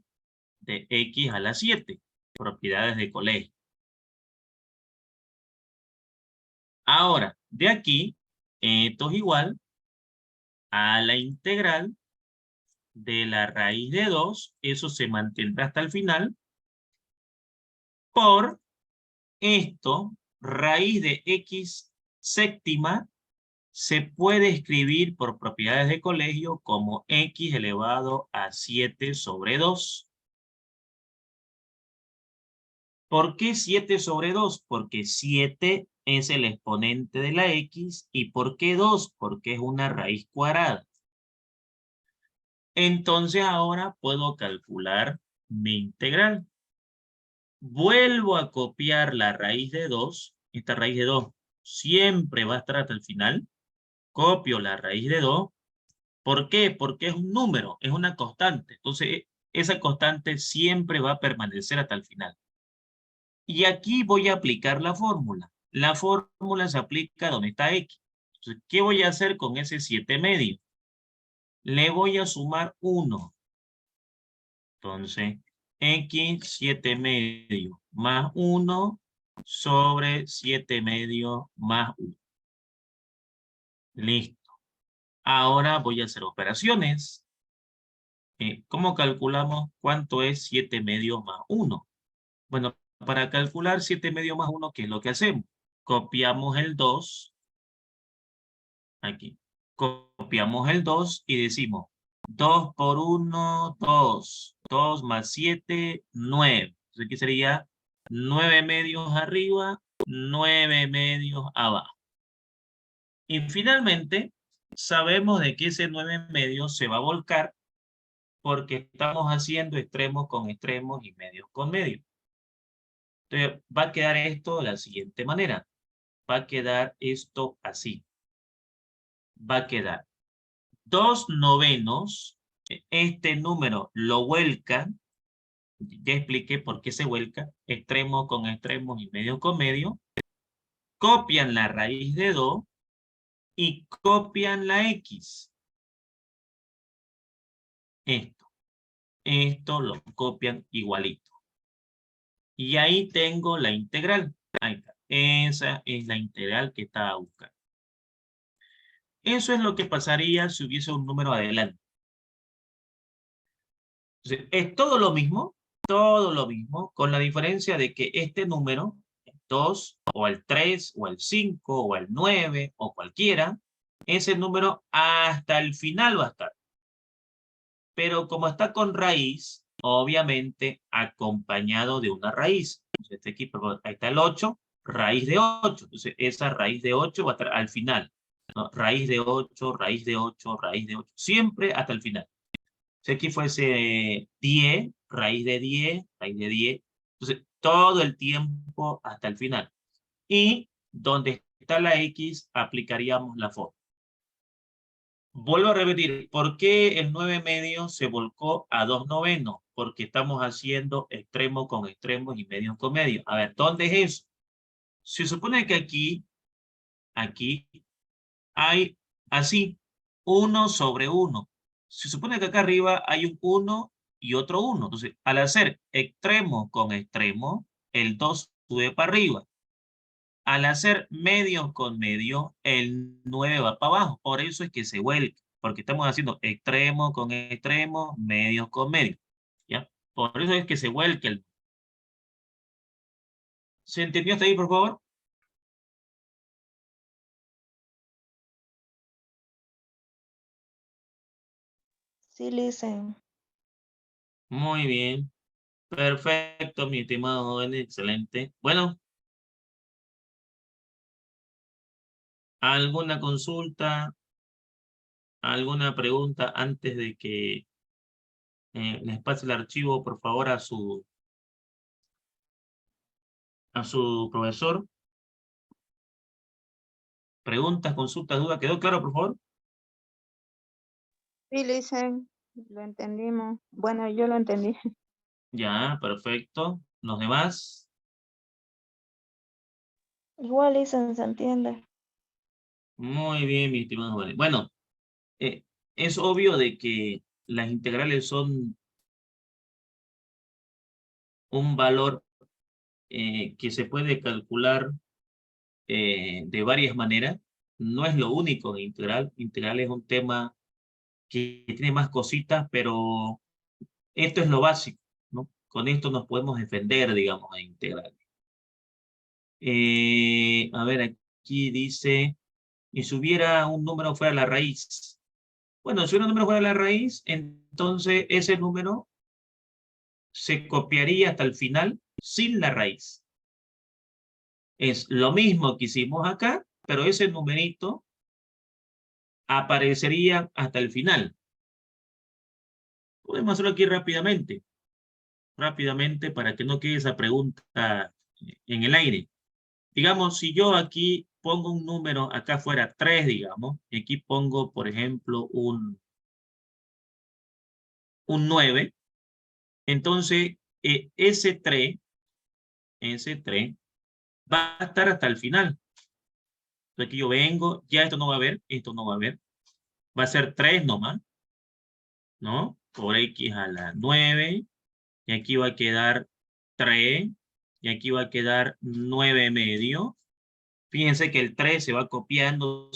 de x a la 7. Propiedades de colegio. Ahora, de aquí, esto es igual a la integral de la raíz de 2, eso se mantendrá hasta el final, por esto, raíz de x séptima, se puede escribir por propiedades de colegio como x elevado a 7 sobre 2. ¿Por qué 7 sobre 2? Porque 7 es el exponente de la x. ¿Y por qué 2? Porque es una raíz cuadrada. Entonces ahora puedo calcular mi integral. Vuelvo a copiar la raíz de 2. Esta raíz de 2 siempre va a estar hasta el final. Copio la raíz de 2. ¿Por qué? Porque es un número, es una constante. Entonces, esa constante siempre va a permanecer hasta el final. Y aquí voy a aplicar la fórmula. La fórmula se aplica donde está x. Entonces, ¿qué voy a hacer con ese 7 medio? Le voy a sumar 1. Entonces, x 7 medio más 1 sobre 7 medio más 1. Listo. Ahora voy a hacer operaciones. ¿Cómo calculamos cuánto es 7 medio más 1? Bueno, para calcular 7 medio más 1, ¿qué es lo que hacemos? Copiamos el 2. Aquí. Copiamos el 2 y decimos 2 por 1, 2. 2 más 7, 9. Entonces aquí sería 9 medios arriba, 9 medios abajo. Y finalmente, sabemos de que ese 9 medios se va a volcar porque estamos haciendo extremos con extremos y medios con medios. Entonces, va a quedar esto de la siguiente manera. Va a quedar esto así. Va a quedar 2 novenos. Este número lo vuelcan. Ya expliqué por qué se vuelca. Extremos con extremos y medios con medios. Copian la raíz de 2 y copian la x. Esto lo copian igualito. Y ahí tengo la integral. Ahí está. Esa es la integral que estaba buscando. Eso es lo que pasaría si hubiese un número adelante. Entonces, es todo lo mismo, con la diferencia de que este número, el 2, o el 3, o el 5, o el 9, o cualquiera, ese número hasta el final va a estar. Pero como está con raíz, obviamente acompañado de una raíz. Entonces, aquí, ahí está el 8, raíz de 8. Entonces, esa raíz de 8 va a estar al final, ¿no? Raíz de 8, raíz de 8, raíz de 8. Siempre hasta el final. Si aquí fuese 10, raíz de 10, raíz de 10. Entonces, todo el tiempo hasta el final. Y donde está la X, aplicaríamos la fórmula. Vuelvo a repetir, ¿por qué el 9 medio se volcó a 2 novenos? Porque estamos haciendo extremos con extremos y medios con medios. A ver, ¿dónde es eso? Se supone que aquí hay así, 1 sobre 1. Se supone que acá arriba hay un 1 y otro 1. Entonces, al hacer extremo con extremo, el 2 sube para arriba. Al hacer medios con medio, el 9 va para abajo. Por eso es que se vuelca. Porque estamos haciendo extremo con extremo, medios con medios. ¿Ya? Por eso es que se vuelca el... ¿Se entendió hasta ahí, por favor? Sí, listen. Muy bien. Perfecto, mi estimado joven. Excelente. Bueno, ¿alguna consulta? ¿Alguna pregunta antes de que les pase el archivo, por favor, a su profesor? ¿Preguntas, consultas, dudas? ¿Quedó claro, por favor? Sí, listen, lo entendimos. Bueno, yo lo entendí. Ya, perfecto. ¿Los demás? Igual, listen, se entiende. Muy bien, mi estimado joven. Bueno, es obvio de que las integrales son un valor que se puede calcular de varias maneras. No es lo único de integral. Integral es un tema que tiene más cositas, pero esto es lo básico, ¿no? Con esto nos podemos defender, digamos, de integral. A ver, aquí dice, y si hubiera un número fuera de la raíz. Bueno, si hubiera un número fuera de la raíz, entonces ese número se copiaría hasta el final sin la raíz. Es lo mismo que hicimos acá, pero ese numerito aparecería hasta el final. Podemos hacerlo aquí rápidamente para que no quede esa pregunta en el aire. Digamos, si yo aquí pongo un número acá fuera 3, digamos, y aquí pongo, por ejemplo, un 9, entonces ese 3 va a estar hasta el final. Entonces aquí yo vengo, ya esto no va a haber, esto no va a haber. Va a ser 3 nomás, ¿no? Por x a la 9, y aquí va a quedar 3, y aquí va a quedar 9 medio. Fíjense que el 3 se va copiando,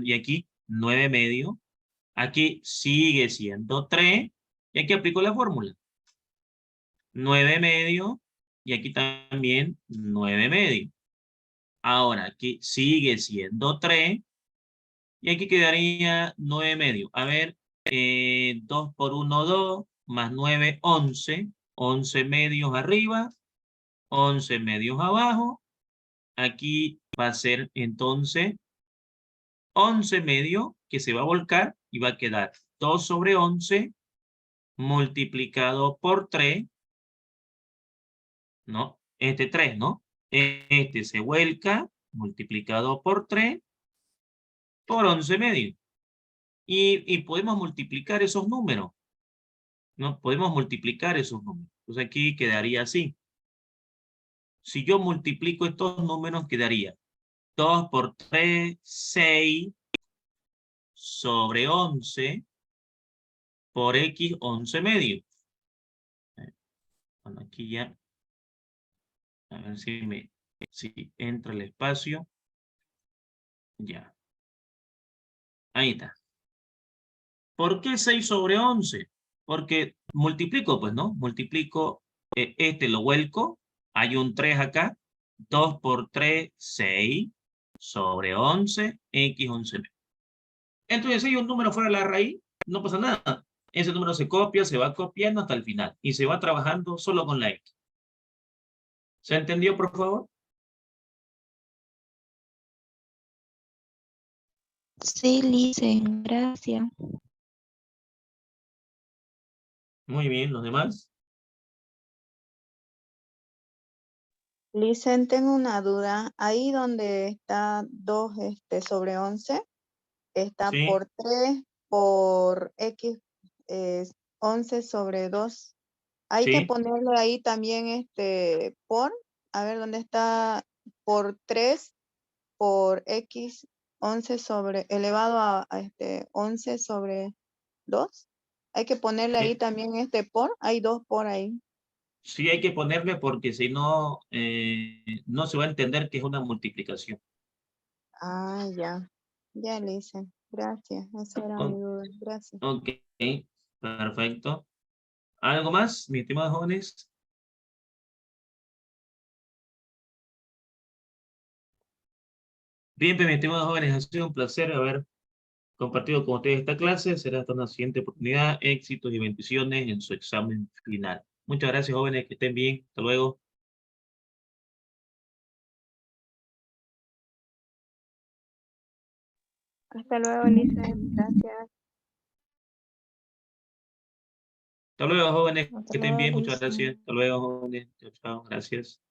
y aquí 9 medio. Aquí sigue siendo 3, y aquí aplico la fórmula. 9 medio, y aquí también 9 medio. Ahora, aquí sigue siendo 3, y aquí quedaría 9 medio. A ver, 2 por 1, 2, más 9, 11. 11 medios arriba, 11 medios abajo. Aquí va a ser entonces 11 medio que se va a volcar y va a quedar 2 sobre 11 multiplicado por 3, ¿no? Este 3, ¿no? Este se vuelca multiplicado por 3 por 11 medio. Y podemos multiplicar esos números, ¿no? Podemos multiplicar esos números. Entonces aquí quedaría así. Si yo multiplico estos números, quedaría 2 por 3, 6 sobre 11 por x 11 medio. Bueno, aquí ya, a ver si entra el espacio. Ya. Ahí está. ¿Por qué 6 sobre 11? Porque multiplico, pues, ¿no? Multiplico, este lo vuelco, hay un 3 acá, 2 por 3, 6, sobre 11, x 11 medio. Entonces, si hay un número fuera de la raíz, no pasa nada. Ese número se copia, se va copiando hasta el final, y se va trabajando solo con la x. ¿Se entendió, por favor? Sí, listen, gracias. Muy bien, ¿los demás? Listen, tengo una duda. Ahí donde está 2 sobre 11, está Sí, por 3 por x 11 sobre 2. Hay que sí. ponerle ahí también por, a ver dónde está por 3 por x 11 sobre, elevado a 11 sobre 2. Hay que ponerle ahí también por, hay 2 por ahí. Sí hay que ponerle porque si no, no se va a entender que es una multiplicación. Ah, ya. Ya le hice. Gracias. Esa era mi O- duda. Gracias. ok, perfecto. ¿Algo más, mis estimados jóvenes? Bien, pues, mis estimados jóvenes, ha sido un placer haber compartido con ustedes esta clase. Será hasta una siguiente oportunidad. Éxitos y bendiciones en su examen final. Muchas gracias, jóvenes, que estén bien. Hasta luego. Hasta luego, Elizabeth. Gracias. Hasta luego, jóvenes. Hasta Que estén luego, bien. Muchas Luis. gracias. Hasta luego, jóvenes. Chao, chao. Gracias.